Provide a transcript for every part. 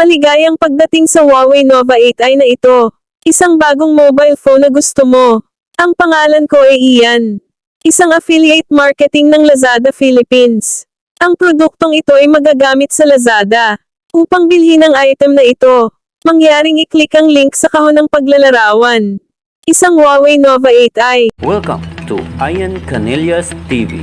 Maligayang pagdating sa Huawei Nova 8i na ito. Isang bagong mobile phone na gusto mo. Ang pangalan ko ay Ian. Isang affiliate marketing ng Lazada Philippines. Ang produktong ito ay magagamit sa Lazada. Upang bilhin ang item na ito, mangyaring i-click ang link sa kahon ng paglalarawan. Isang Huawei Nova 8i. Welcome to Ian Canillas TV.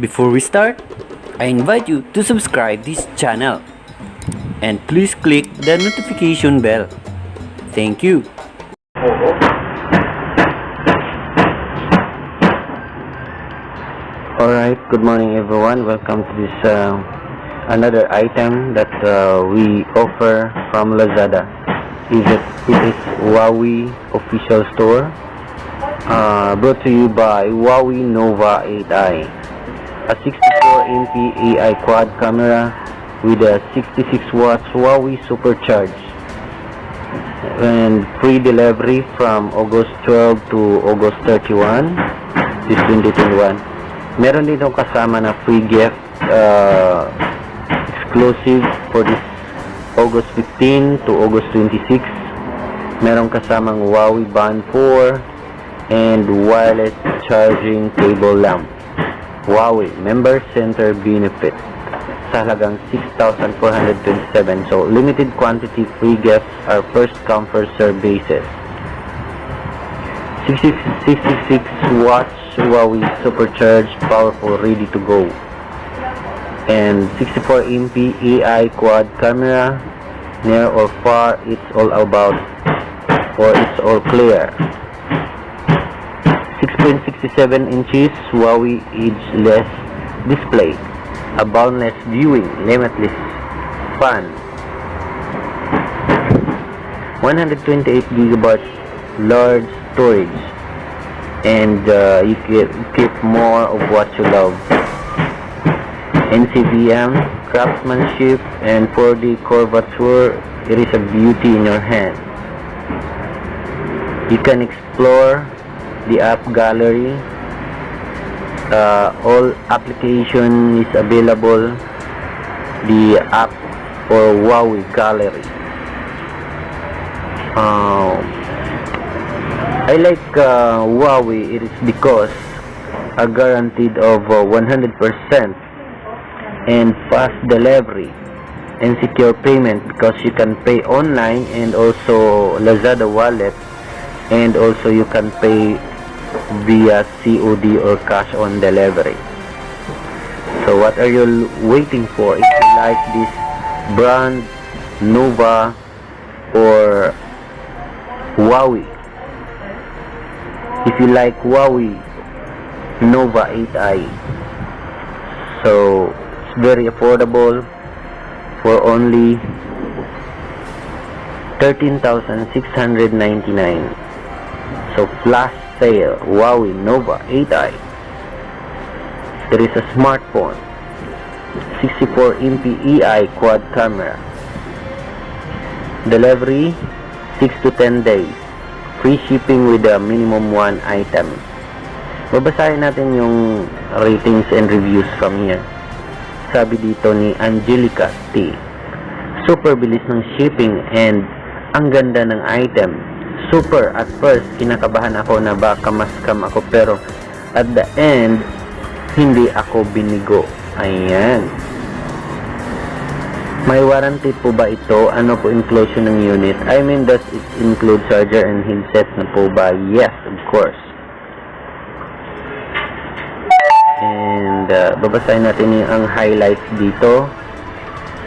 Before we start, I invite you to subscribe this channel and please click the notification bell. Thank you. Alright, good morning everyone. Welcome to this another item that we offer from Lazada. It is Huawei official store, brought to you by Huawei Nova 8i. A 64MP AI quad camera with a 66 watts Huawei supercharged, and free delivery from August 12 to August 31 this 2021. Meron dito kasama na free gift exclusive for this August 15 to August 26. Meron kasamang Huawei Band 4 and wireless charging cable lamp. Huawei Member Center benefit sa halagang 6,427. So, limited quantity free gifts are first come first serve basis. 66 watts Huawei supercharged, powerful, ready to go. And 64MP AI quad camera, near or far, it's all about, or it's all clear. 6.67 inches Huawei edgeless display, a boundless viewing, limitless fun, 128GB large storage, and you can keep more of what you love. NCVM, craftsmanship, and 4D curvature. It is a beauty in your hand. You can explore the app gallery. All application is available. The app for Huawei gallery. I like Huawei. It is because a guaranteed of 100% and fast delivery and secure payment, because you can pay online and also Lazada wallet, and also you can pay via COD or cash on delivery. So what are you waiting for? If you like this brand, Nova or Huawei, if you like Huawei Nova 8i, so it's very affordable for only 13,699. So flash sale, Huawei Nova 8i. There is a smartphone, 64MP AI quad camera. Delivery 6 to 10 days. Free shipping with a minimum 1 item. Babasahin natin yung ratings and reviews from here. Sabi dito ni Angelica T, super bilis ng shipping and ang ganda ng item. Super, at first kinakabahan ako na baka ma-scam ako, pero at the end hindi ako binigo. Ayan. May warranty po ba ito? Ano po inclusion ng unit? I mean, does it include charger and headset na po ba? Yes, of course. And babasahin natin ang highlights dito.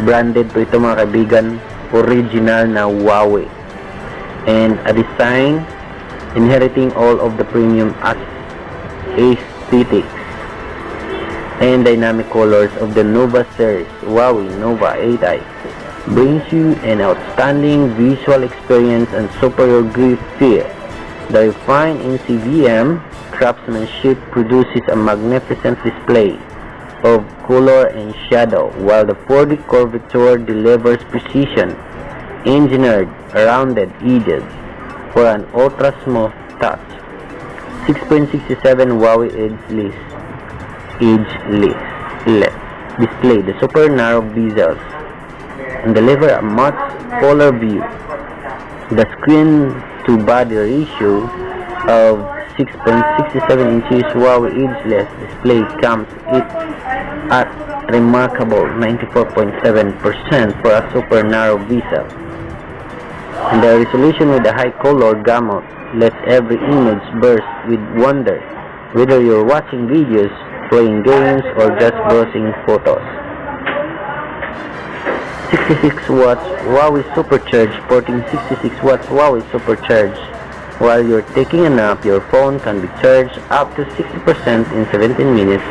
Branded po ito mga kaibigan, original na Huawei, and a design inheriting all of the premium aesthetics and dynamic colors of the Nova series. Huawei Nova 8i brings you an outstanding visual experience and superior grip feel. The refined NCVM craftsmanship produces a magnificent display of color and shadow, while the 4D curvature delivers precision, engineered rounded edges for an ultra-smooth touch. 6.67 Huawei edge-less display, the super narrow bezels, and deliver a much fuller view. The screen-to-body ratio of 6.67 inches Huawei edge-less display comes at remarkable 94.7% for a super narrow bezel. And the resolution with a high color gamut lets every image burst with wonder, whether you're watching videos, playing games, or just browsing photos. 66 watts Huawei Supercharge. Porting 66 watts Huawei Supercharge. While you're taking a nap, your phone can be charged up to 60% in 17 minutes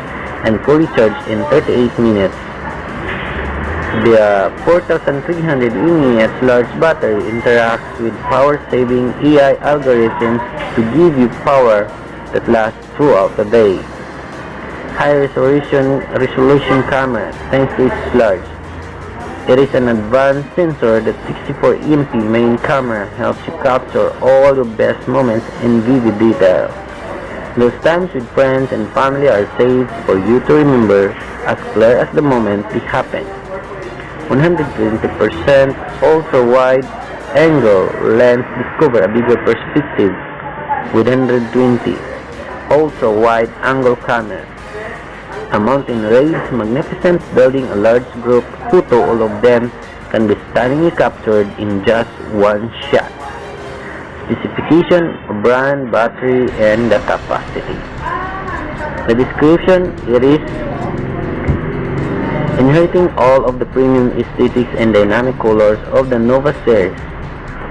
and fully charged in 38 minutes. The 4300 mAh large battery interacts with power-saving AI algorithms to give you power that lasts throughout the day. High resolution camera. Thanks to its large, it is an advanced sensor. That 64 MP main camera helps you capture all your best moments in vivid detail. Those times with friends and family are saved for you to remember as clear as the moment they happen. 120% ultra-wide angle lens discover a bigger perspective with 120 ultra-wide angle camera. A mountain range, magnificent building, a large group photo, all of them can be stunningly captured in just one shot. Specification, brand, battery, and the capacity. The description, it is inheriting all of the premium aesthetics and dynamic colors of the Nova series.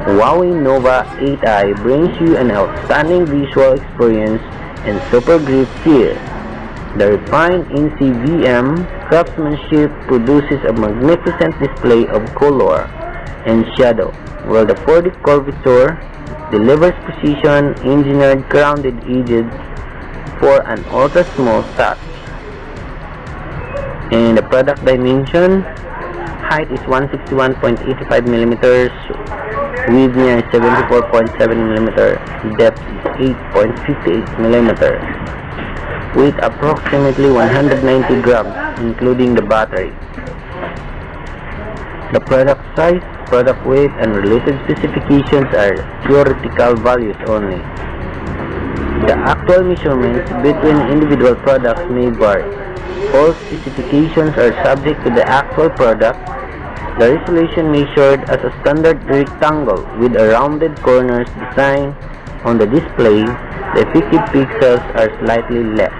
Huawei Nova 8i brings you an outstanding visual experience and super grip feel. The refined NCVM craftsmanship produces a magnificent display of color and shadow, while the 4D curvature delivers precision, engineered grounded edges for an ultra-smooth touch. And the product dimension, height is 161.85 mm, width is 74.7 mm, depth is 8.58 mm, weight approximately 190 grams, including the battery. The product size, product weight, and related specifications are theoretical values only. The actual measurements between individual products may vary. All specifications are subject to the actual product. The resolution measured as a standard rectangle with a rounded corners design on the display. The effective pixels are slightly less.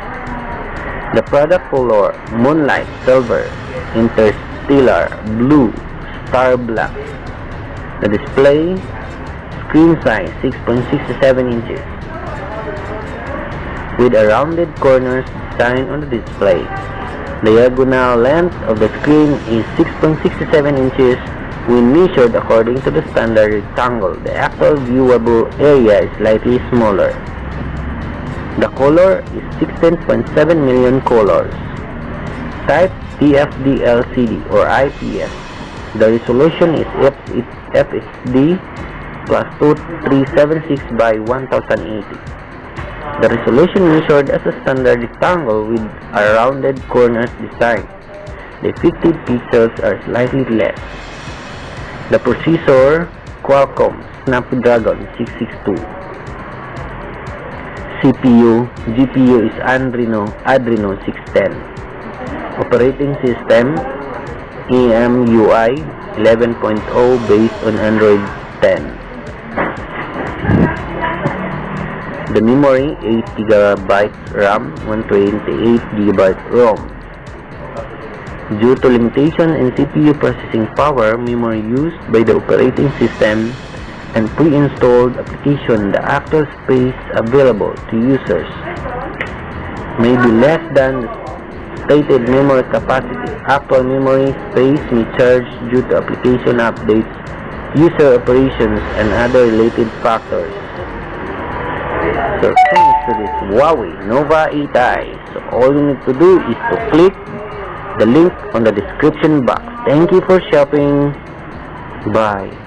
The product color, moonlight silver, interstellar blue, star black. The display screen size 6.67 inches with a rounded corners design on the display. Diagonal length of the screen is 6.67 inches when measured according to the standard rectangle. The actual viewable area is slightly smaller. The color is 16.7 million colors. Type TFT LCD or IPS. The resolution is FHD plus 2376 by 1080. The resolution measured as a standard rectangle with a rounded corners design. The effective pixels are slightly less. The processor, Qualcomm Snapdragon 662. GPU is Adreno 610. Operating system, EMUI 11.0 based on Android 10. The memory, 8GB RAM, 128GB ROM. Due to limitation in CPU processing power, memory used by the operating system, and pre-installed application, the actual space available to users may be less than stated memory capacity. Actual memory space may change due to application updates, user operations, and other related factors. So thanks to this Huawei Nova 8i. So all you need to do is to click the link on the description box. Thank you for shopping. Bye.